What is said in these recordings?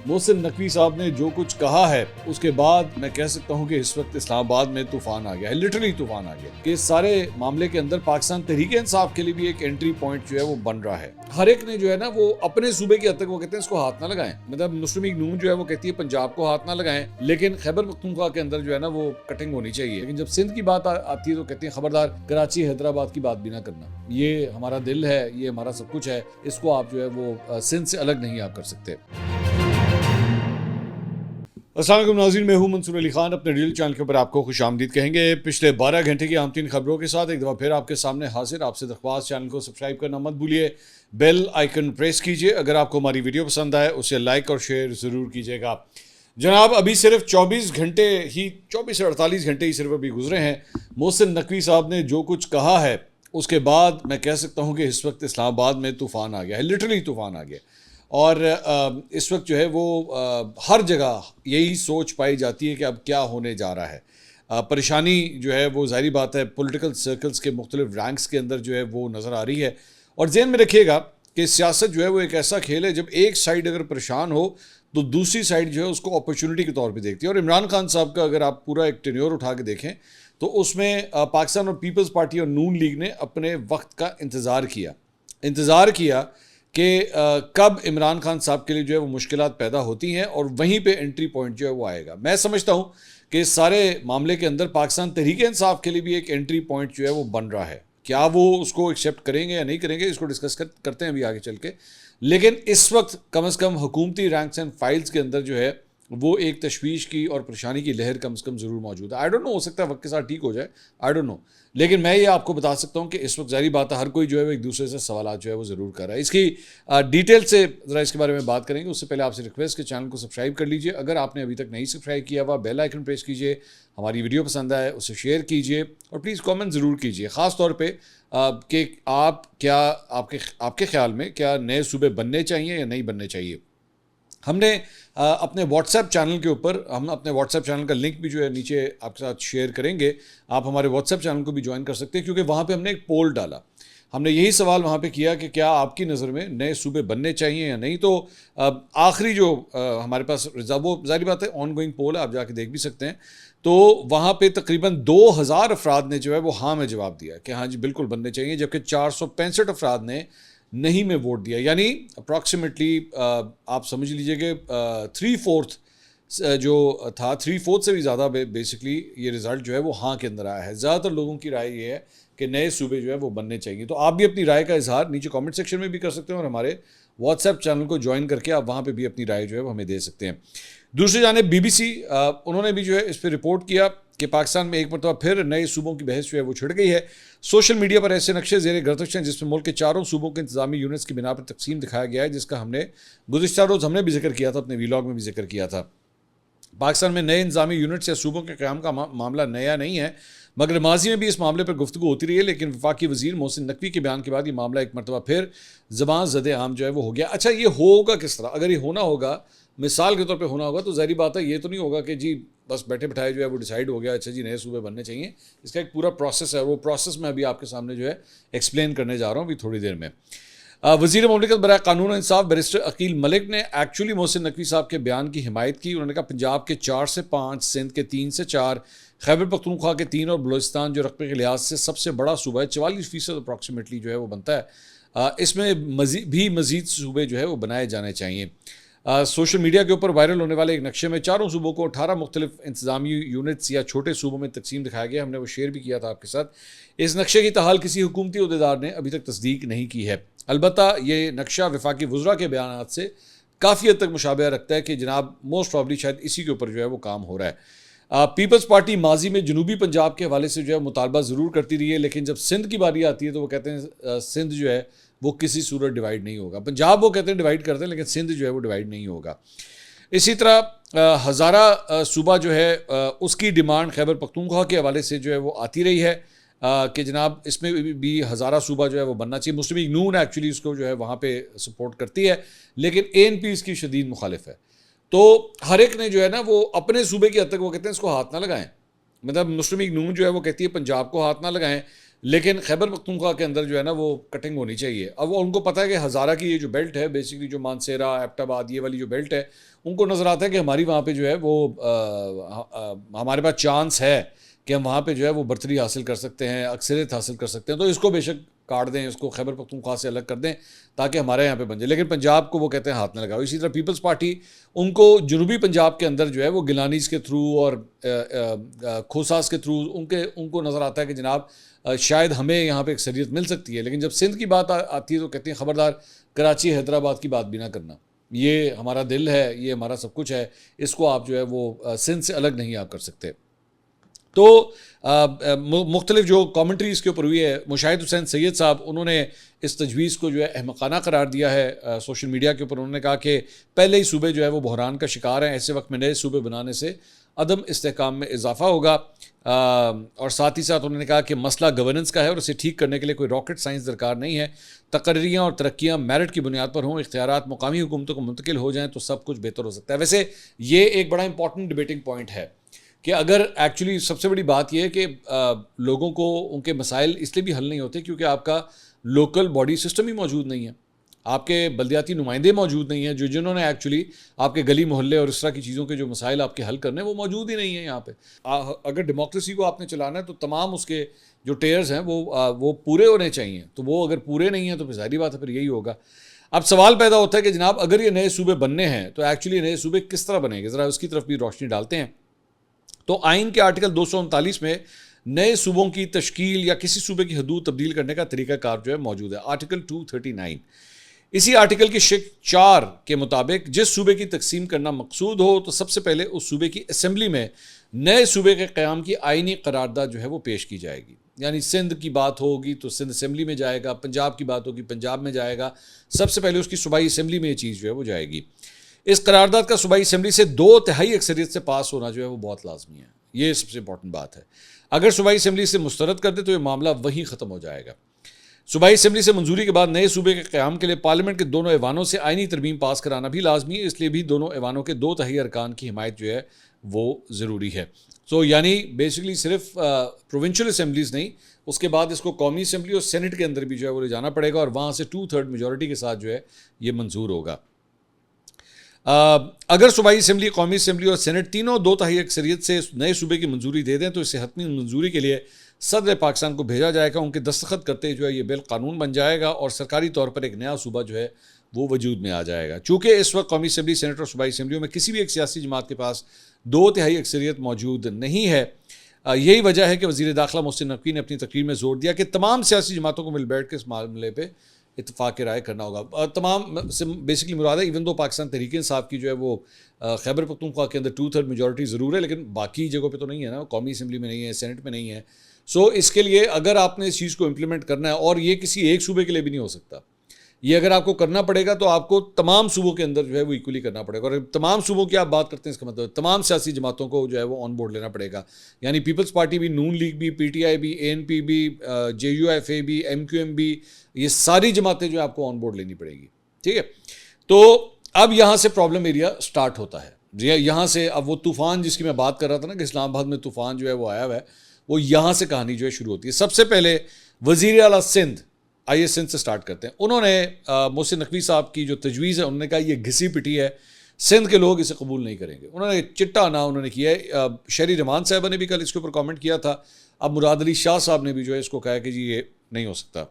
मोहसिन नकवी साहब ने जो कुछ कहा है उसके बाद मैं कह सकता हूं कि इस वक्त इस्लामाबाद में तूफान आ गया है, लिटरली तूफान आ गया कि इस सारे मामले के अंदर पाकिस्तान तहरीक इंसाफ के लिए भी एक एंट्री पॉइंट जो है वो बन रहा है। हर एक ने जो है ना वो अपने सूबे की हद तक वो कहते हैं इसको हाथ ना लगाएं, मतलब मुस्लिम लीग नून जो है वो कहती है पंजाब को हाथ ना लगाएं, लेकिन खैबर पख्तूनख्वा के अंदर जो है ना वो कटिंग होनी चाहिए। लेकिन जब सिंध की बात आती है तो कहती है खबरदार कराची हैदराबाद की बात भी ना करना, ये हमारा दिल है, ये हमारा सब कुछ है, इसको आप जो है वो सिंध से अलग नहीं आप कर सकते। अस्सलाम वालेकुम नाज़रीन, मैं हूं मंसूर अली खान। अपने रियल चैनल के ऊपर आपको खुशामदीद कहेंगे। पिछले 12 घंटे की आम तीन खबरों के साथ एक दफ़ा फिर आपके सामने हाजिर। आपसे दरख्वास्त, चैनल को सब्सक्राइब करना मत भूलिए, बेल आइकन प्रेस कीजिए। अगर आपको हमारी वीडियो पसंद आए उसे लाइक और शेयर ज़रूर कीजिएगा। जनाब, अभी सिर्फ 24 से 48 घंटे ही सिर्फ अभी गुजरे हैं। मोहसिन नकवी साहब ने जो कुछ कहा है उसके बाद मैं कह सकता हूँ कि इस वक्त इस्लामाबाद में तूफ़ान आ गया है, लिटरली तूफ़ान आ गया। और इस वक्त जो है वो हर जगह यही सोच पाई जाती है कि अब क्या होने जा रहा है। परेशानी जो है वो ज़ाहिर बात है पॉलिटिकल सर्कल्स के मुख्तलिफ रैंक्स के अंदर जो है वो नज़र आ रही है। और ज़हन में रखिएगा कि सियासत जो है वो एक ऐसा खेल है, जब एक साइड अगर परेशान हो तो दूसरी साइड जो है उसको अपॉर्चुनिटी के तौर पे देखती है। और इमरान खान साहब का अगर आप पूरा एक टेन्योर उठा के देखें तो उसमें पाकिस्तान और पीपल्स पार्टी और नून लीग ने अपने वक्त का इंतज़ार किया कि कब इमरान खान साहब के लिए जो है वो मुश्किलात पैदा होती हैं और वहीं पे एंट्री पॉइंट जो है वो आएगा। मैं समझता हूँ कि इस सारे मामले के अंदर पाकिस्तान तहरीक इंसाफ के लिए भी एक एंट्री पॉइंट जो है वो बन रहा है। क्या वो उसको एक्सेप्ट करेंगे या नहीं करेंगे, इसको डिस्कस करते हैं अभी आगे चल के। लेकिन इस वक्त कम से कम हुकूमती रैंक्स एंड फाइल्स के अंदर जो है वो एक तशवीश की और परेशानी की लहर कम से कम ज़रूर मौजूद है। आई डोंट नो, हो सकता है वक्त के साथ ठीक हो जाए, आई डोंट नो। लेकिन मैं ये आपको बता सकता हूँ कि इस वक्त ज़ाहिर बात है हर कोई जो है वो एक दूसरे से सवाल जो है वो ज़रूर कर रहा है। इसकी डिटेल से ज़रा इसके बारे में बात करेंगे। उससे पहले आपसे रिक्वेस्ट कि चैनल को सब्सक्राइब कर लीजिए। अगर आपने अभी तक नहीं सब्सक्राइब किया हुआ, बेल आइकन प्रेस कीजिए। हमारी वीडियो पसंद आए उसे शेयर कीजिए और प्लीज़ कमेंट ज़रूर कीजिए, ख़ास तौर पे कि आप क्या आपके ख्याल में क्या नए सूबे बनने चाहिए या नहीं बनने चाहिए। हमने अपने व्हाट्सएप चैनल के ऊपर हम अपने व्हाट्सएप चैनल का लिंक भी जो है नीचे आपके साथ शेयर करेंगे। आप हमारे व्हाट्सएप चैनल को भी ज्वाइन कर सकते हैं, क्योंकि वहाँ पे हमने एक पोल डाला। हमने यही सवाल वहाँ पे किया कि क्या आपकी नज़र में नए सूबे बनने चाहिए या नहीं। तो आखिरी जो हमारे पास रिजल्ट, वो ज़ाहिर बात है ऑन गोइंग पोल है, आप जाके देख भी सकते हैं। तो वहाँ पे तकरीबन 2000 अफराद ने जो है वो हाँ में जवाब दिया कि हाँ जी बिल्कुल बनने चाहिए, जबकि 465 अफराद ने नहीं में वोट दिया। यानी अप्रॉक्सीमेटली आप समझ लीजिए कि 3/4 जो था, 3/4 से भी ज़्यादा बेसिकली ये रिज़ल्ट जो है वो हाँ के अंदर आया है। ज़्यादातर लोगों की राय ये है कि नए सूबे जो है वो बनने चाहिए। तो आप भी अपनी राय का इजहार नीचे कमेंट सेक्शन में भी कर सकते हैं और हमारे व्हाट्सएप चैनल को ज्वाइन करके आप वहाँ पे भी अपनी राय जो है वो हमें दे सकते हैं। दूसरी जानिब BBC उन्होंने भी जो है इस पर रिपोर्ट किया कि पाकिस्तान में एक मरतबा फिर नए सूबों की बहस जो है वो छिड़ गई है। सोशल मीडिया पर ऐसे नक्शे ज़ेर गर्दश हैं जिसमें मुल्क के चारों सूबों के इंतजामी यूनिट्स की बिना पर तकसीम दिखाया गया है, जिसका हमने गुज़िश्ता रोज़ हमने भी जिक्र किया था, अपने वीलॉग में भी जिक्र किया था। पाकिस्तान में नए इंतजामी यूनिट्स या सूबों के क़याम का मामला नया नहीं है, मगर माजी में भी इस मामले पर गुफ्तगू होती रही है। लेकिन वफाकी वज़ीर मोहसिन नकवी के बयान के बाद ये मामला एक मरतबा फिर ज़बान ज़द आम जो है वो हो गया। अच्छा, ये होगा किस तरह? अगर ये होना होगा, मिसाल के तौर पे होना होगा, तो ज़ाहिर बात है ये तो नहीं होगा कि जी बस बैठे बिठाए जो है वो डिसाइड हो गया अच्छा जी नए सूबे बनने चाहिए। इसका एक पूरा प्रोसेस है, वो प्रोसेस मैं अभी आपके सामने जो है एक्सप्लेन करने जा रहा हूँ अभी थोड़ी देर में। वज़ीर मुमलिकत बराए कानून और इंसाफ बैरिस्टर अकील मलिक ने एक्चुअली मोहसिन नकवी साहब के बयान की हिमायत की। उन्होंने कहा पंजाब के 4 से 5, सिंध के 3 से 4, खैबर पख्तूनख्वा के 3 और बलूचिस्तान जो रकबे के लिहाज से सबसे बड़ा सूबा है, 44% अप्रॉक्सीमेटली जो है वो बनता है। इसमें मज़ीद सूबे जो है वो बनाए जाने चाहिए। सोशल मीडिया के ऊपर वायरल होने वाले एक नक्शे में चारों सूबों को 18 मुख्तलिफ इंतजामी यूनिट्स या छोटे सूबों में तकसीम दिखाया गया। हमने वो शेयर भी किया था आपके साथ। इस नक्शे की ताहाल किसी हुकूमती अहदेदार ने अभी तक तस्दीक नहीं की है। अलबत्ता ये नक्शा वफाकी वज़रा के बयान से काफ़ी हद तक मुशाबह रखता है कि जनाब मोस्ट प्रॉब्ली शायद इसी के ऊपर जो है वो काम हो रहा है। पीपल्स पार्टी माजी में जनूबी पंजाब के हवाले से जो है मुतालबा ज़रूर करती रही है, लेकिन जब सिंध की बारी आती है तो वो कहते हैं सिंध जो है वो किसी सूरत डिवाइड नहीं होगा। पंजाब वो कहते हैं डिवाइड करते हैं, लेकिन सिंध जो है वो डिवाइड नहीं होगा। इसी तरह हज़ारा सूबा जो है उसकी डिमांड खैबर पख्तूनख्वा के हवाले से जो है वो आती रही है कि जनाब इसमें भी हज़ारा सूबा जो है वो बनना चाहिए। मुस्लिम लीग नून एक्चुअली उसको जो है वहाँ पे सपोर्ट करती है, लेकिन ANP इसकी शदीद मुखालिफ है। तो हर एक ने जो है ना वो अपने सूबे की हद तक वो कहते हैं इसको हाथ ना लगाएं, मतलब मुस्लिम लीग नून जो है वो कहती है पंजाब को हाथ ना लगाएं, लेकिन खैबर पख्तूनख्वा के अंदर जो है ना वो कटिंग होनी चाहिए। अब वो उनको पता है कि हज़ारा की ये जो बेल्ट है, बेसिकली जो मानसेरा एबटाबाद ये वाली जो बेल्ट है, उनको नज़र आता है कि हमारी वहाँ पे जो है वो हमारे पास चांस है कि हम वहाँ पे जो है वो बर्तरी हासिल कर सकते हैं, अक्सरियत हासिल कर सकते हैं। तो इसको बेशक काट दें, इसको खैबर पख्तूनख्वा से अलग कर दें ताकि हमारे यहाँ पे बन जाए। लेकिन पंजाब को वो कहते हैं हाथ न लगाओ। इसी तरह पीपल्स पार्टी, उनको जनूबी पंजाब के अंदर जो है वो गिलानीज़ के थ्रू और खोसास के थ्रू उनको नज़र आता है कि जनाब शायद हमें यहाँ पे अक्सरियत मिल सकती है। लेकिन जब सिंध की बात आती है तो कहते हैं खबरदार कराची हैदराबाद की बात भी ना करना, ये हमारा दिल है, ये हमारा सब कुछ है, इसको आप जो है वो सिंध से अलग नहीं आप कर सकते। तो मुख्तलिफ जो कॉमेंट्री इसके ऊपर हुई है, मुशाहिद हुसैन सैयद साहब, उन्होंने इस तजवीज़ को जो है अहमकाना करार दिया है सोशल मीडिया के ऊपर। उन्होंने कहा कि पहले ही सूबे जो है वो बहरान का शिकार हैं, ऐसे वक्त में नए सूबे बनाने से अदम इस्तेहकाम में इजाफा होगा। और साथ ही साथ उन्होंने कहा कि मसला गवर्नेंस का है और इसे ठीक करने के लिए कोई रॉकेट साइंस दरकार नहीं है। तकर्रियाँ और तरक्कियाँ मेरिट की बुनियाद पर हों, इख्तियारात मुकामी हुकूमतों को मुंतकिल हो जाएँ तो सब कुछ बेहतर हो सकता है। वैसे ये एक बड़ा इंपॉर्टेंट डिबेटिंग पॉइंट है कि अगर एक्चुअली सबसे बड़ी बात यह है कि लोगों को उनके मसाइल इसलिए भी हल नहीं होते क्योंकि आपका लोकल बॉडी सिस्टम ही मौजूद नहीं है, आपके बल्दियाती नुमाइंदे मौजूद नहीं हैं जिन्होंने एक्चुअली आपके गली मोहल्ले और इस तरह की चीज़ों के जो मसाइल आपके हल करने वो मौजूद ही नहीं है यहाँ पे। अगर डेमोक्रेसी को आपने चलाना है तो तमाम उसके जो टेयर्स हैं वो पूरे होने चाहिए। तो वो अगर पूरे नहीं हैं तो फिर ज़ाहिर बात है फिर यही होगा। अब सवाल पैदा होता है कि जनाब अगर ये नए सूबे बनने हैं तो एक्चुअली नए सूबे किस तरह बनेंगे, ज़रा उसकी तरफ भी रोशनी डालते हैं। तो आइन के आर्टिकल 239 में नए सूबों की तश्कील या किसी सूबे की हदूद तब्दील करने का तरीक़ाकार जो है मौजूद है, आर्टिकल 239। इसी आर्टिकल की शिक 4 के मुताबिक जिस सूबे की तकसीम करना मकसूद हो तो सबसे पहले उस सूबे की असम्बली में नए सूबे के क़याम की आइनी करारदाद जो है वो पेश की जाएगी। यानी सिंध की बात होगी तो सिंध असम्बली में जाएगा, पंजाब की बात होगी पंजाब में जाएगा, सबसे पहले उसकी सूबाई असम्बली में ये चीज़ जो है वो जाएगी। इस करारदाद का सूबाई असम्बली से 2/3 अक्सरियत से पास होना जो है वो बहुत लाजमी है, ये सबसे इंपॉर्टेंट बात है। अगर सूबाई असम्बली से मुस्तरद कर दे तो ये मामला वहीं ख़त्म हो जाएगा। सूबाई असम्बली से मंजूरी के बाद नए सूबे के क़याम के लिए पार्लियामेंट के दोनों ऐवानों से आइनी तरमीम पास कराना भी लाजमी है, इसलिए भी दोनों ऐवानों के 2/3 अरकान की हिमायत जो है वो ज़रूरी है। सो यानी बेसिकली सिर्फ प्रोविंशियल असम्बलीज़ नहीं, उसके बाद इसको कौमी असम्बली और सेनेट के अंदर भी जो है वो ले जाना पड़ेगा और वहाँ से 2/3 मेजॉरिटी के साथ जो है ये मंजूर होगा। अगर सूबाई असम्बली, कौमी असम्बली और सेनेट तीनों 2/3 अक्सरियत से नए सूबे की मंजूरी दे दें तो इसे हतमी मंजूरी के लिए सदर पाकिस्तान को भेजा जाएगा। उनके दस्तखत करते जो है ये बिल कानून बन जाएगा और सरकारी तौर पर एक नया सूबा जो है वो वजूद में आ जाएगा। चूँकि इस वक्त कौमी असम्बली, सेनेट और सूबाई असम्बलियों में किसी भी एक सियासी जमात के पास 2/3 अक्सरियत मौजूद नहीं है। यही वजह है कि वज़ीर दाखिला मोहसिन नकवी ने अपनी तकरीर में जोर दिया कि तमाम सियासी जमातों को मिल बैठ के इस मामले पर इत्तफाक़ राय करना होगा। तमाम से बेसिकली मुराद है, इवन दो पाकिस्तान तहरीक इंसाफ की जो है वो खैबर पख्तूनख्वा के अंदर 2/3 मेजॉरिटी ज़रूर है, लेकिन बाकी जगहों पे तो नहीं है ना, कौमी असम्बली में नहीं है, सेनेट में नहीं है। सो इसके लिए अगर आपने इस चीज़ को इम्प्लीमेंट करना है, और ये किसी एक सूबे के लिए भी नहीं हो सकता, ये अगर आपको करना पड़ेगा तो आपको तमाम सूबों के अंदर जो है वो इक्वली करना पड़ेगा। और तमाम सूबों की आप बात करते हैं, इसका मतलब तमाम सियासी जमातों को जो है वो ऑन बोर्ड लेना पड़ेगा। यानी पीपल्स पार्टी भी, नून लीग भी, PTI भी, ANP भी, JUFA भी, MQM भी, ये सारी जमातें जो है आपको ऑन बोर्ड लेनी पड़ेगी। ठीक है, तो अब यहाँ से प्रॉब्लम एरिया स्टार्ट होता है। यहाँ से अब वो तूफ़ान जिसकी मैं बात कर रहा था ना कि इस्लामाबाद में तूफ़ान जो है वो आया हुआ है, वो यहाँ से कहानी जो है शुरू होती है। सबसे पहले वज़ीर आला सिंध, आइए सिंध से स्टार्ट करते हैं। उन्होंने मोहसिन नकवी साहब की जो तजवीज़ है, उन्होंने कहा ये घिसी पिटी है, सिंध के लोग इसे कबूल नहीं करेंगे। उन्होंने चिट्टा ना उन्होंने किया है। शहरी रहमान साहब ने भी कल इसके ऊपर कमेंट किया था। अब मुराद अली शाह साहब ने भी जो है इसको कहा कि जी ये नहीं हो सकता।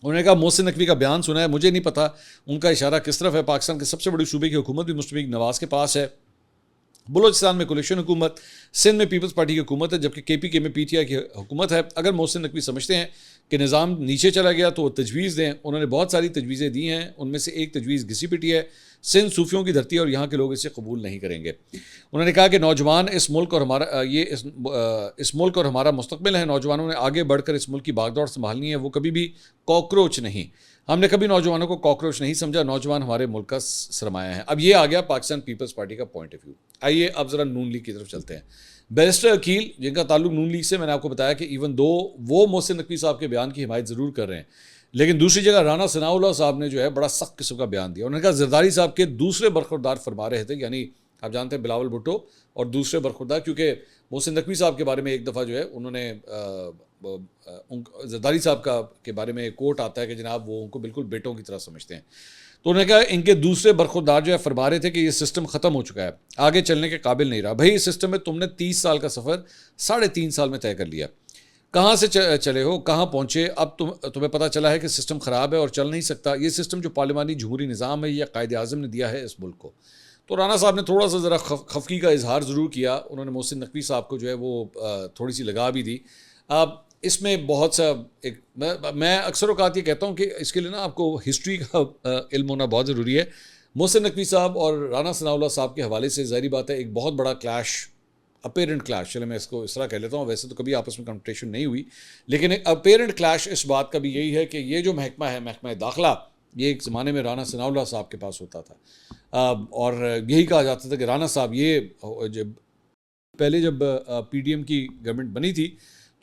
उन्होंने कहा मोहसिन नकवी का बयान सुना है, मुझे नहीं पता उनका इशारा किस तरफ है। पाकिस्तान के सबसे बड़ी सूबे की हुकूमत भी मुश्तबीक नवाज़ के पास है। बलोचिस्तान में कोलिशन हुकूमत, सिंध में पीपल्स पार्टी की हुकूमत है, जबकि KPK में PTI की हुकूमत है। अगर मोहसिन नकवी समझते हैं कि निज़ाम नीचे चला गया तो वो तजवीज़ दें। उन्होंने बहुत सारी तजवीज़ें दी हैं, उनमें से एक तजवीज़ घिसी पिटी है। सिंध सूफियों की धरती है और यहाँ के लोग इसे कबूल नहीं करेंगे। उन्होंने कहा कि नौजवान इस मुल्क और हमारा इस मुल्क और हमारा मुस्तकबिल है। नौजवानों ने आगे बढ़कर इस मुल्क की बागडोर संभालनी है, वो कभी भी कॉकरोच नहीं। हमने कभी नौजवानों को कॉकरोच नहीं समझा, नौजवान हमारे मुल्क का सरमाया है। अब ये आ गया पाकिस्तान पीपल्स पार्टी का पॉइंट ऑफ व्यू। आइए अब ज़रा नून लीग की तरफ चलते हैं। बैरिस्टर अकील, जिनका ताल्लुक नून लीग से, मैंने आपको बताया कि इवन दो वो मोहसिन नकवी साहब के बयान की हिमायत ज़रूर कर रहे हैं, लेकिन दूसरी जगह राना सनाउल्लाह साहब ने जो है बड़ा सख्त किस्म का बयान दिया। उन्होंने कहा जरदारी साहब के दूसरे बरखुरदार फरमा रहे थे, यानी आप जानते हैं बिलावल भुट्टो और दूसरे बरखुरदार, क्योंकि मोहसिन नकवी साहब के बारे में एक दफ़ा जो है उन्होंने जरदारी साहब के बारे में एक कोट आता है कि जनाब वो उनको बिल्कुल बेटों की तरह समझते हैं। तो उन्होंने कहा इनके दूसरे बरखुरदार जो है फरमा रहे थे कि ये सिस्टम ख़त्म हो चुका है, आगे चलने के काबिल नहीं रहा। भाई इस सिस्टम में तुमने 30 साल का सफ़र 3.5 साल में तय कर लिया, कहाँ से चले हो, कहाँ पहुँचे, अब तुम्हें पता चला है कि सिस्टम ख़राब है और चल नहीं सकता। ये सिस्टम जो पार्लिमानी जमहूरी निज़ाम है या कायदे आज़म ने दिया है इस मुल्क को। तो राना साहब ने थोड़ा सा ज़रा खफकी का इजहार ज़रूर किया, उन्होंने मोहसिन नकवी साहब को जो है वो थोड़ी सी लगा भी दी। अब इसमें बहुत सा मैं अक्सर औकात ये कहता हूँ कि इसके लिए ना आपको हिस्ट्री का इल्म होना बहुत ज़रूरी है। मोहसिन नकवी साहब और राना सनाउल्लाह साहब के हवाले से ज़ाहिर बात है एक बहुत बड़ा क्लैश, अपेरेंट क्लैश, चले मैं इसको इस तरह कह लेता हूँ, वैसे तो कभी आपस में कंपटीशन नहीं हुई, लेकिन एक अपेरेंट क्लैश इस बात का भी यही है कि ये जो महकमा है, महकमा दाखिला, ये एक ज़माने में राना सनाउल्लाह साहब के पास होता था। और यही कहा जाता था कि राना साहब ये जब पहले जब PDM की गवर्नमेंट बनी थी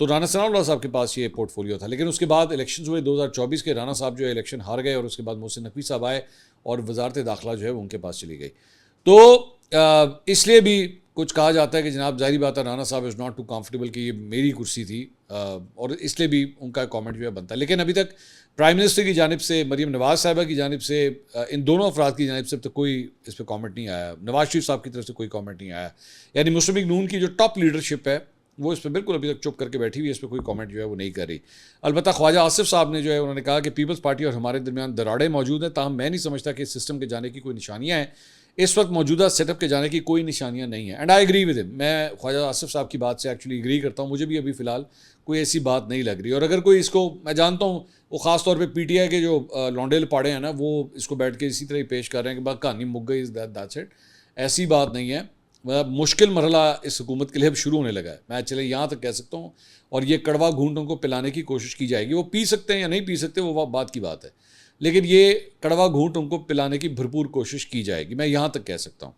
तो राना सनाउल्लाह साहब के पास ये पोर्टफोलियो था, लेकिन उसके बाद इलेक्शन हुए 2024 के, राना साहब जो है इलेक्शन हार गए और उसके बाद मोहसिन नकवी साहब आए और वजारत दाखिला जो है वो उनके पास चली गई। तो इसलिए भी कुछ कहा जाता है कि जनाब ज़ाहिर बात है राना साहब इज़ नॉट टू कंफर्टेबल कि ये मेरी कुर्सी थी, और इसलिए भी उनका कमेंट जो है बनता है। लेकिन अभी तक प्राइम मिनिस्टर की जानिब से, मरीम नवाज़ साहिबा की जानिब से, इन दोनों अफराद की जानिब से तो कोई इस पर कमेंट नहीं आया, नवाज शरीफ साहब की तरफ से कोई कमेंट नहीं आया। यानी मुस्लिम लीग नून की जो टॉप लीडरशिप है वो इस पर बिल्कुल अभी तक चुप करके बैठी हुई है, इस पर कोई कमेंट जो है वो नहीं कर रही। अलबत्ता ख्वाजा आसिफ साहब ने जो है उन्होंने कहा कि पीपल्स पार्टी और हमारे दरमियान दराड़ें मौजूद हैं, ताहम मैं नहीं समझता कि इस सिस्टम के जाने की कोई निशानियाँ हैं। इस वक्त मौजूदा सेटअप के जाने की कोई निशानियाँ नहीं है। And I agree with him, मैं ख्वाजा आसिफ साहब की बात से एक्चुअली एग्री करता हूँ। मुझे भी अभी फ़िलहाल कोई ऐसी बात नहीं लग रही, और अगर कोई इसको, मैं जानता हूँ वो ख़ास तौर पे PTI के जो लौंडे लपाड़े हैं ना, वो इसको बैठ के इसी तरह ही पेश कर रहे हैं कि बस कहानी मुक गई, दैट्स इट। ऐसी बात नहीं है। मुश्किल मरहला इस हुकूमत के लिए अब शुरू होने लगा है, मैं चले यहाँ तक कह सकता हूँ। और ये कड़वा घूंट उनको पिलाने की कोशिश की जाएगी। वो पी सकते हैं या नहीं पी सकते वो बात की बात है, लेकिन ये कड़वा घूंट उनको पिलाने की भरपूर कोशिश की जाएगी, मैं यहाँ तक कह सकता हूँ।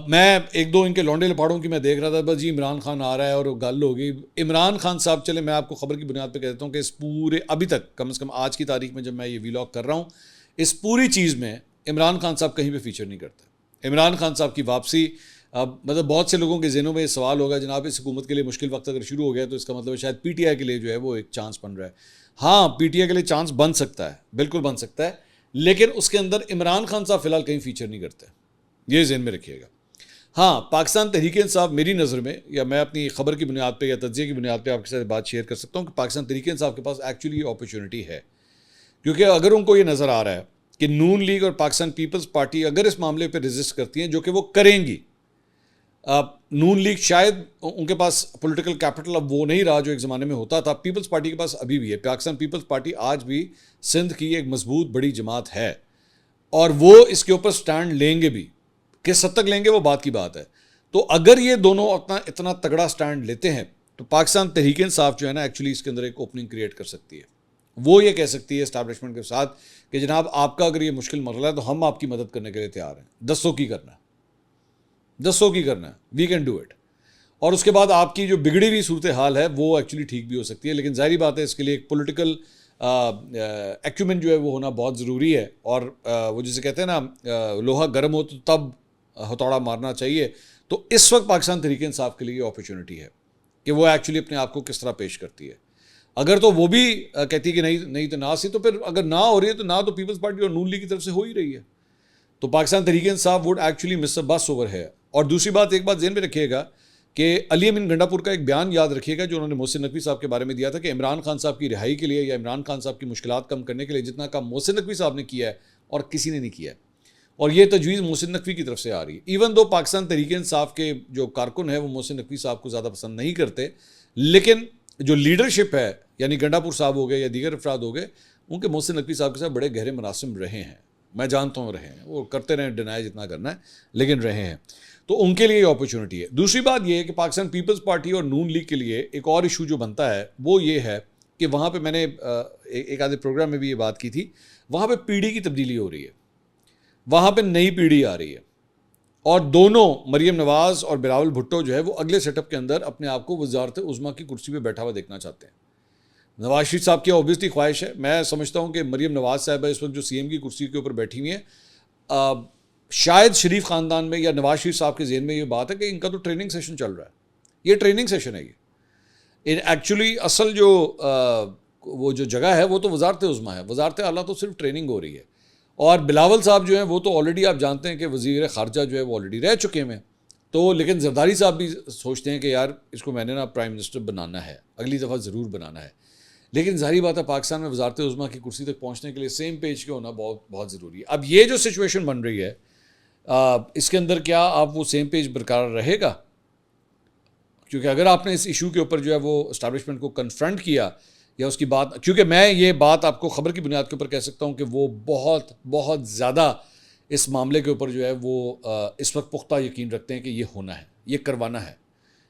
मैं एक दो इनके लौंडे लपाड़ों की मैं देख रहा था, बस जी इमरान खान आ रहा है और गल हो गई। इमरान खान साहब, चले मैं आपको खबर की बुनियाद पर कह देता हूँ कि इस पूरे, अभी तक कम से कम आज की तारीख में जब मैं ये व्लॉग कर रहा हूँ, इस पूरी चीज़ में इमरान खान साहब कहीं भी फीचर नहीं करते। इमरान खान साहब की वापसी, मतलब बहुत से लोगों के ज़हनों में ये सवाल होगा, जनाब इस हुकूमत के लिए मुश्किल वक्त अगर शुरू हो गया तो इसका मतलब शायद PTI के लिए जो है वो एक चांस बन रहा है। हाँ, PTI के लिए चांस बन सकता है, बिल्कुल बन सकता है, लेकिन उसके अंदर इमरान खान साहब फ़िलहाल कहीं फ़ीचर नहीं करते, ये ज़हन में रखिएगा। हाँ, पाकिस्तान तहरीक इंसाफ मेरी नज़र में, या मैं अपनी खबर की बुनियाद पे या तज्ज़िये की बुनियाद पे आपके साथ बात शेयर कर सकता हूँ कि पाकिस्तान तहरीक इंसाफ के पास एक्चुअली अपॉर्चुनिटी है। क्योंकि अगर उनको ये नज़र आ रहा है कि नून लीग और पाकिस्तान पीपल्स पार्टी अगर इस मामले पे रेजिस्ट करती हैं, जो कि वो करेंगी, नून लीग शायद उनके पास पॉलिटिकल कैपिटल अब वो नहीं रहा जो एक ज़माने में होता था, पीपल्स पार्टी के पास अभी भी है। पाकिस्तान पीपल्स पार्टी आज भी सिंध की एक मजबूत बड़ी जमात है, और वो इसके ऊपर स्टैंड लेंगे भी, किस हद तक लेंगे वो बात की बात है। तो अगर ये दोनों अपना इतना तगड़ा स्टैंड लेते हैं तो पाकिस्तान तहरीक इंसाफ जो है ना, एक्चुअली इसके अंदर एक ओपनिंग क्रिएट कर सकती है। वो ये कह सकती है इस्टेब्लिशमेंट के साथ कि जनाब आपका अगर ये मुश्किल मरला है तो हम आपकी मदद करने के लिए तैयार हैं, 10 की करना है, 10 की करना है, वी कैन डू इट। और उसके बाद आपकी जो बिगड़ी हुई सूरत हाल है वो एक्चुअली ठीक भी हो सकती है, लेकिन जाहिर बात है इसके लिए एक पॉलिटिकल एक्यूमेंट जो है वो होना बहुत ज़रूरी है। और वो जिसे कहते हैं ना, लोहा गर्म हो तो तब हथौड़ा मारना चाहिए। तो इस वक्त पाकिस्तान तहरीक इंसाफ के लिए अपॉर्चुनिटी है कि वो एक्चुअली अपने आप को किस तरह पेश करती है। अगर तो वो भी कहती है कि नहीं तो ना सी, तो फिर अगर ना हो रही है तो ना तो पीपल्स पार्टी और नून लीग की तरफ से हो ही रही है, तो Pakistan Tehreek Insaf would actually miss अ बस ओवर है। और दूसरी बात, एक बात ज़हन में रखिएगा कि अली अमीन गंडापुर का एक बयान याद रखिएगा जो उन्होंने मोहसिन नकवी साहब के बारे में दिया था कि इमरान खान साहब की रिहाई के लिए या इमरान खान साहब की मुश्किलात कम करने के लिए जितना काम मोहसिन नकवी साहब ने किया है और किसी ने नहीं किया है, और ये तजवीज़ मोहसिन नकवी की तरफ से आ रही है। इवन दो पाकिस्तान तहरीक इंसाफ के जो कारकुन है वो मोहसिन नकवी साहब को ज़्यादा पसंद नहीं करते, लेकिन जो लीडरशिप है यानी गंडापुर साहब हो गए या दीगर अफराद हो गए, उनके मोहसिन नकवी साहब के साथ बड़े गहरे मरासिम रहे हैं। मैं जानता हूँ रहे हैं, वो करते रहें, डिनाई जितना करना है, लेकिन रहे हैं। तो उनके लिए अपॉर्चुनिटी है। दूसरी बात यह है कि पाकिस्तान पीपल्स पार्टी और नून लीग के लिए एक और इशू जो बनता है वो ये है कि वहाँ पे मैंने एक आधे प्रोग्राम में भी ये बात की थी, वहाँ पे पीढ़ी की तब्दीली हो रही है, वहाँ पे नई पीढ़ी आ रही है, और दोनों मरीम नवाज़ और बिलावल भुट्टो जो है वो अगले सेटअप के अंदर अपने आप को वज़ारत उज़्मा की कुर्सी पे बैठा हुआ देखना चाहते हैं। नवाज शरीफ साहब की ऑब्वियसली ख्वाहिश है, मैं समझता हूँ कि मरीम नवाज़ साहब इस वक्त जो CM की कुर्सी के ऊपर बैठी हुई हैं, शायद शरीफ ख़ानदान में या नवाज शरीफ साहब के ज़हन में ये बात है कि इनका तो ट्रेनिंग सेशन चल रहा है, ये ट्रेनिंग सेशन है। ये एक्चुअली असल जो वो जो जगह है वो तो वजारत उज़्मा है, वजारत आला तो सिर्फ ट्रेनिंग हो रही है। और बिलावल साहब जो हैं वो तो ऑलरेडी आप जानते हैं कि वज़ीर ख़ारजा जो है वो ऑलरेडी रह चुके हैं। तो लेकिन जरदारी साहब भी सोचते हैं कि यार इसको मैंने ना प्राइम मिनिस्टर बनाना है, अगली दफ़ा ज़रूर बनाना है। लेकिन ज़ाहिर बात है पाकिस्तान में वजारत उज़्मा की कुर्सी तक पहुँचने के लिए सेम पेज के होना बहुत बहुत ज़रूरी है। अब ये जो सिचुएशन बन रही है इसके अंदर क्या आप वो सेम पेज बरकरार रहेगा? क्योंकि अगर आपने इस इशू के ऊपर जो है वो इस्टेब्लिशमेंट को कन्फ्रंट किया या उसकी बात, क्योंकि मैं ये बात आपको ख़बर की बुनियाद के ऊपर कह सकता हूँ कि वो बहुत बहुत ज़्यादा इस मामले के ऊपर जो है वो इस वक्त पुख्ता यकीन रखते हैं कि ये होना है, ये करवाना है,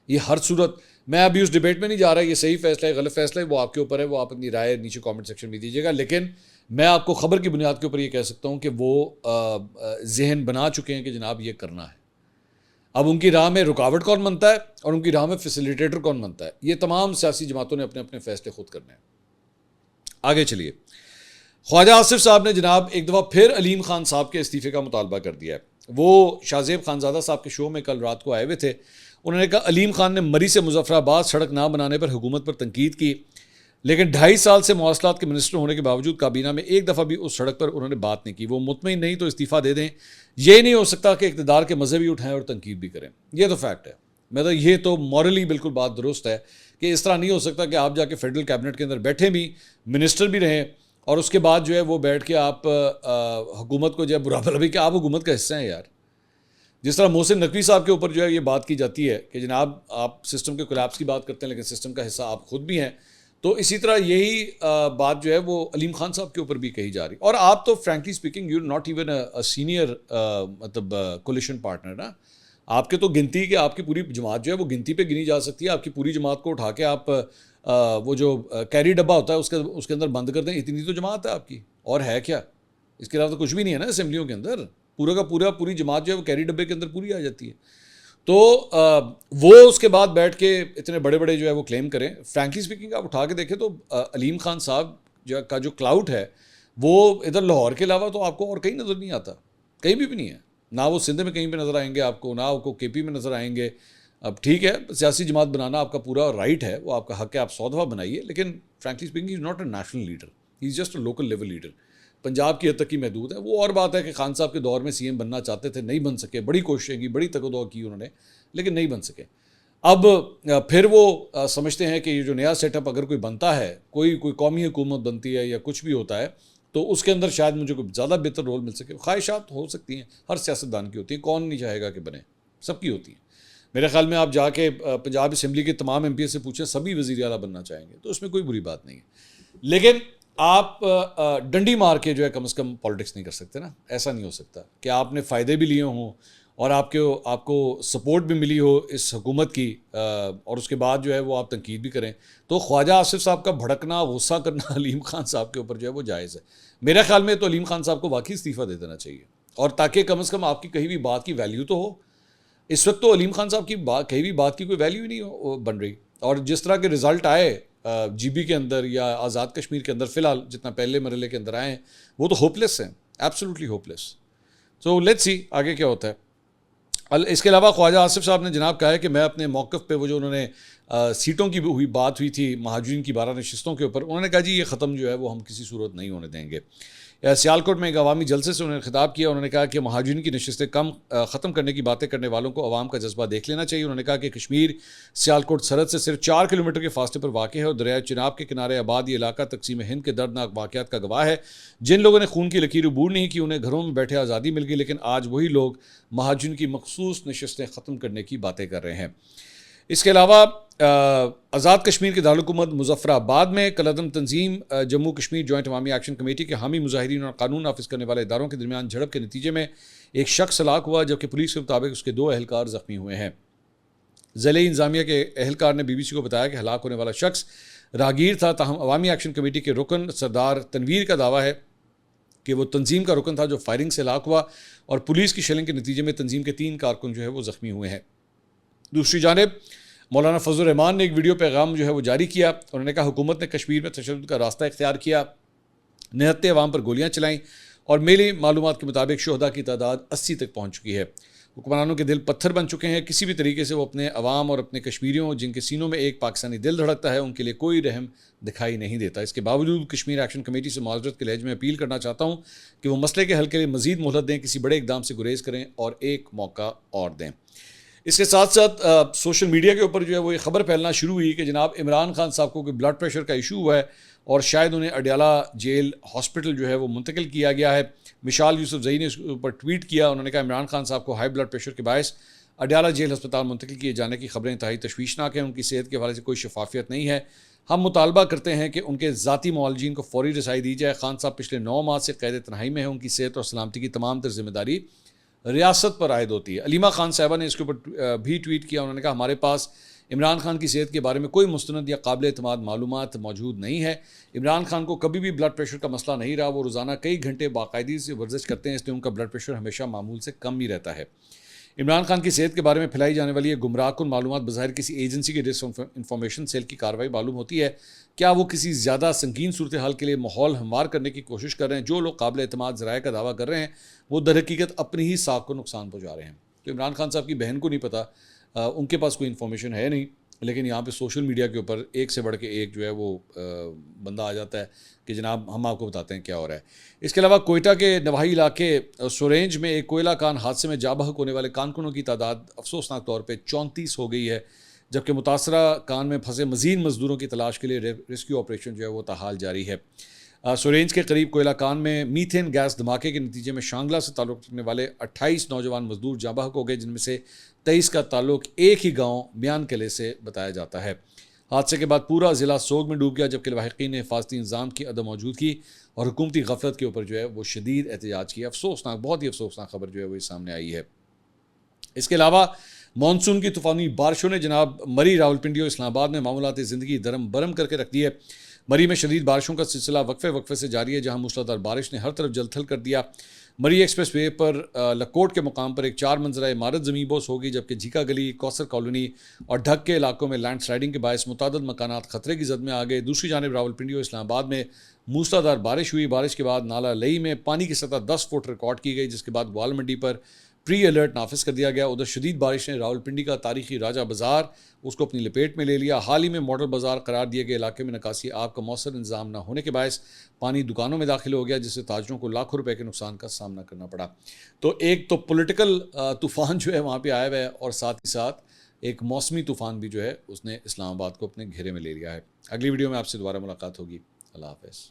ये हर सूरत। मैं अभी उस डिबेट में नहीं जा रहा, ये सही फैसला है गलत फैसला है वो आपके ऊपर है, वो आप अपनी राय नीचे कमेंट सेक्शन में दीजिएगा। लेकिन मैं आपको ख़बर की बुनियाद के ऊपर ये कह सकता हूँ कि वो जहन बना चुके हैं कि जनाब ये करना है। अब उनकी राह में रुकावट कौन बनता है और उनकी राह में फैसिलिटेटर कौन बनता है, ये तमाम सियासी जमातों ने अपने अपने फैसले खुद करने हैं। आगे चलिए, ख्वाजा आसिफ साहब ने जनाब एक दफ़ा फिर अलीम खान साहब के इस्तीफ़े का मुतालबा कर दिया है। वो शाहजेब खानज़ादा साहब के शो में कल रात को आए हुए थे। उन्होंने कहा अलीम खान ने मरी से मुजफ्फराबाद सड़क ना बनाने पर हुकूमत पर तनकीद की, लेकिन 2.5 साल से मवासलात के मिनिस्टर होने के बावजूद काबीना में एक दफ़ा भी उस सड़क पर उन्होंने बात नहीं की। वो मुतमईन नहीं तो इस्तीफ़ा दे दें। ये नहीं हो सकता कि इक़्तिदार के मज़े भी उठाएं और तनकीद भी करें। ये तो फैक्ट है, मतलब ये तो मॉरली बिल्कुल बात दुरुस्त है कि इस तरह नहीं हो सकता कि आप जाके फेडरल कैबिनेट के अंदर बैठे भी, मिनिस्टर भी रहें और उसके बाद जो है वो बैठ के आप हुकूमत को जो है बुरा भला भी कि आप हुकूमत का हिस्सा हैं यार। जिस तरह मोहसिन नकवी साहब के ऊपर जो है ये बात की जाती है कि जनाब आप सिस्टम के कोलैप्स की बात करते हैं लेकिन सिस्टम का हिस्सा आप खुद भी हैं, तो इसी तरह यही बात जो है वो अलीम खान साहब के ऊपर भी कही जा रही। और आप तो frankly speaking you not even a senior मतलब कोलिशन पार्टनर ना, आपके तो गिनती के आपकी पूरी जमात जो है वो गिनती पे गिनी जा सकती है। आपकी पूरी जमात को उठा के आप वो जो कैरी डब्बा होता है उसके अंदर बंद कर दें, इतनी तो जमात है आपकी, और है क्या? इसके अलावा तो कुछ भी नहीं है ना असेंबलियों के अंदर। पूरा का पूरा पूरी जमात जो है वो कैरी डब्बे के अंदर पूरी आ जाती है। तो वो उसके बाद बैठ के इतने बड़े बड़े जो है वो क्लेम करें। फ्रैंकली स्पीकिंग आप उठा के देखें तो अलीम खान साहब का जो क्लाउड है वो इधर लाहौर के अलावा तो आपको और कहीं नज़र नहीं आता, कहीं भी नहीं है। ना वो सिंध में कहीं पे नज़र आएंगे आपको, ना आपको केपी में नज़र आएंगे। अब ठीक है, सियासी जमात बनाना आपका पूरा राइट है, वो आपका हक है, आप 100 दफ़ा बनाइए, लेकिन frankly speaking is not a national leader, he is just a local level leader. Punjab की हद तक ही महदूद है। वो और बात है कि खान साहब के दौर में सीएम बनना चाहते थे, नहीं बन सके, बड़ी कोशिशें की, बड़ी तकदो की उन्होंने, लेकिन नहीं बन सके। अब फिर वो समझते हैं कि ये जो नया सेटअप अगर कोई बनता है, कोई कौमी हुकूमत बनती है या कुछ भी होता है, तो उसके अंदर शायद मुझे कोई ज़्यादा बेहतर रोल मिल सके। ख्वाहिशात हो सकती हैं, हर सियासतदान की होती हैं, कौन नहीं चाहेगा कि बने, सबकी होती हैं। मेरे ख्याल में आप जाके पंजाब असम्बली के तमाम एमपी से पूछें, सभी वज़ीर आला बनना चाहेंगे, तो उसमें कोई बुरी बात नहीं है। लेकिन आप डंडी मार के जो है कम से कम पॉलिटिक्स नहीं कर सकते ना। ऐसा नहीं हो सकता कि आपने फ़ायदे भी लिए हों और आपको सपोर्ट भी मिली हो इस हुकूमत की और उसके बाद जो है वो आप तनकीद भी करें। तो ख्वाजा आसिफ साहब का भड़कना, गुस्सा करना अलीम खान साहब के ऊपर जो है वो जायज़ है। मेरे ख्याल में तो अलीम खान साहब को वाकई इस्तीफ़ा दे देना चाहिए, और ताकि कम से कम आपकी कहीं भी बात की वैल्यू तो हो। इस वक्त तो अलीम खान साहब की कहीं भी बात की कोई वैल्यू ही नहीं बन रही। और जिस तरह के रिज़ल्ट आए जीबी के अंदर या आज़ाद कश्मीर के अंदर, फ़िलहाल जितना पहले मरहले के अंदर आए हैं, वो तो होपलेस हैं, absolutely hopeless. So let's see आगे क्या होता है। इसके अलावा ख्वाजा आसिफ साहब ने जनाब कहा है कि मैं अपने मौक़िफ़ पे वो जो उन्होंने सीटों की बात हुई थी महाजरीन की 12 नशिस्तों के ऊपर, उन्होंने कहा जी ये ख़त्म जो है वो हम किसी सूरत नहीं होने देंगे। सियालकोट में एक अवामी जलसे से उन्होंने खिताब किया। उन्होंने कहा कि महाजरीन की नशिस्तें ख़त्म करने की बातें करने वालों को अवाम का जज्बा देख लेना चाहिए। उन्होंने कहा कि कश्मीर सियालकोट सरहद से सिर्फ 4 किलोमीटर के फासले पर वाक़ है और दरिया चिनाब के किनारे आबाद ये इलाका तकसीम हिंद के दर्दनाक वाक़यात का गवाह है। जिन लोगों ने खून की लकीर अबूर नहीं की उन्हें घरों में बैठे आज़ादी मिल गई, लेकिन आज वही लोग महाजरीन की मखसूस नशिस्तें ख़त्म करने की बातें कर रहे हैं। इसके अलावा आज़ाद कश्मीर के दारुलहुकूमत मुजफ्फराबाद में कलअदम तंजीम जम्मू कश्मीर जॉइंट अवामी एक्शन कमेटी के हामी मुजाहिरीन और कानून नाफिज करने वाले इदारों के दरमियान झड़प के नतीजे में एक शख्स हलाक हुआ, जबकि पुलिस के मुताबिक उसके 2 अहलकार ज़ख्मी हुए हैं। ज़िले इंतज़ामिया के अहलकार ने BBC को बताया कि हलाक होने वाला शख्स राहगीर था, ताहम अवामी एक्शन कमेटी के रुकन सरदार तनवीर का दावा है कि वो तंजीम का रुकन था जो फायरिंग से हलाक हुआ, और पुलिस की शेलिंग के नतीजे में तंजीम के 3 कारकुन जो है वो ज़ख्मी हुए हैं। दूसरी जानिब मौलाना फजल रहमान ने एक वीडियो पैगाम जो है वो जारी किया। उन्होंने कहा हुकूमत ने कश्मीर में तशद्दुद का रास्ता इख्तियार किया, निहत्ते अवाम पर गोलियाँ चलाईं और मेरी मालूमात के मुताबिक शुहदा की तादाद 80 तक पहुँच चुकी है। हुक्मरानों के दिल पत्थर बन चुके हैं। किसी भी तरीके से वो अपने अवाम और अपने कश्मीरियों जिनके सीनों में एक पाकिस्तानी दिल धड़कता है उनके लिए कोई रहम दिखाई नहीं देता। इसके बावजूद कश्मीर एक्शन कमेटी से माजरत के लहज में अपील करना चाहता हूँ कि वो मसले के हल के लिए मजीद मोहलत दें, किसी बड़े इकदाम से गुरेज करें और एक मौका और दें। इसके साथ साथ सोशल मीडिया के ऊपर जो है वो ये खबर फैलना शुरू हुई कि जनाब इमरान खान साहब को कोई ब्लड प्रेशर का इशू हुआ है और शायद उन्हें अडयाला जेल हॉस्पिटल जो है वो मुंतकिल किया गया है। मिशाल यूसुफजई ने उसके ऊपर ट्वीट किया। उन्होंने कहा इमरान खान साहब को हाई ब्लड प्रेशर के बायस अडयाला जेल अस्पताल मुंतकिल किए जाने की खबरें इंतहाई तशवीशनाक हैं। उनकी सेहत के हवाले से कोई शफाफियत नहीं है। हम मुतालबा करते हैं कि उनके ज़ाती मुआलजीन को फौरी रसाई दी जाए। खान साहब पिछले 9 माह से कैद तनहाई में है। उनकी सेहत और सलामती की तमाम तर जिम्मेदारी रियासत पर आयद होती है। अलीमा खान साहबा ने इसके ऊपर भी ट्वीट किया। उन्होंने कहा हमारे पास इमरान खान की सेहत के बारे में कोई मुस्तनद या काबिल एतमाद मालूमात मौजूद नहीं है। इमरान खान को कभी भी ब्लड प्रेशर का मसला नहीं रहा। वो रोज़ाना कई घंटे बाकायदगी से वर्जिश करते हैं, इसलिए उनका ब्लड प्रेशर हमेशा मामूल से कम ही रहता है। इमरान खान की सेहत के बारे में फैलाई जाने वाली ये गुमराहकुन मालूमात बज़ाहिर किसी एजेंसी के डिसइंफॉर्मेशन सेल की कार्रवाई मालूम होती है। क्या वो किसी ज़्यादा संगीन सूरत हाल के लिए माहौल हमवार करने की कोशिश कर रहे हैं? जो लोग काबिल एतमाद ज़राए का दावा कर रहे हैं वो दरहकीकत अपनी ही साख को नुकसान पहुँचा रहे हैं। तो इमरान खान साहब की बहन को नहीं पता, उनके पास कोई इन्फॉर्मेशन है नहीं, लेकिन यहाँ पे सोशल मीडिया के ऊपर एक से बढ़ के एक जो है वो बंदा आ जाता है कि जनाब हम आपको बताते हैं क्या हो रहा है। इसके अलावा कोयटा के नवाही इलाके सुरेंज में एक कोयला कान हादसे में जाबहक होने वाले कारकुनों की तादाद अफसोसनाक तौर पे 34 हो गई है, जबकि मुतासरा कान में फंसे मज़ीद मजदूरों की तलाश के लिए रेस्क्यू ऑपरेशन जो है वो ताहाल जारी है। सुरेंज के करीब कोयला कान में मीथेन गैस धमाके के नतीजे में शांगला से ताल्लुक़ रखने वाले 28 नौजवान मजदूर जाबहक हो गए, जिनमें से 23 का ताल्लुक एक ही गांव म्यान किले से बताया जाता है। हादसे के बाद पूरा ज़िला सोग में डूब गया, जबकि लवाहिकीन ने हिफाजती इंतजाम की अदम मौजूदगी और हुकूमती गफलत के ऊपर जो है वो शदीद एहतजाज किया। अफसोसनाक, बहुत ही अफसोसनाक खबर जो है वो सामने आई है। इसके अलावा मानसून की तूफ़ानी बारिशों ने जनाब मरी, रावलपिंडी और इस्लामाबाद में मामूलाती ज़िंदगी दरम बरम करके रख दी है। मरी में शदीद बारिशों का सिलसिला वक्फे से जारी है, जहाँ मूसलाधार बारिश ने हर तरफ जलथल कर दिया। मरी एक्सप्रेस वे पर लकोट के मुकाम पर एक 4 मंजिला इमारत ज़मींबोस होगी, जबकि झीका गली, कौसर कॉलोनी और ढक के इलाकों में लैंड स्लाइडिंग के बायस मुतादद मकानात खतरे की जद में आ गए। दूसरी जानिब रावलपिंडी और इस्लामाबाद में मूसलाधार बारिश हुई। बारिश के बाद नाला लई में पानी की सतह 10 फुट रिकॉर्ड की गई, जिसके बाद ग्वाल मंडी पर प्री अलर्ट नाफिज कर दिया गया। उधर शदीद बारिश ने रावलपिंडी का तारीखी राजा बाज़ार उसको अपनी लपेट में ले लिया। हाल ही में मॉडल बाज़ार करार दिए गए इलाके में निकासी आब का मौसर इंतजाम न होने के बायस पानी दुकानों में दाखिल हो गया, जिससे ताजरों को लाखों रुपए के नुकसान का सामना करना पड़ा। तो एक तो पॉलिटिकल तूफ़ान जो है वहाँ पे आया हुआ है, और साथ ही साथ एक मौसमी तूफ़ान भी जो है उसने इस्लामाबाद को अपने घेरे में ले लिया है। अगली वीडियो में आपसे दोबारा मुलाकात होगी। अल्लाह हाफ़िज़।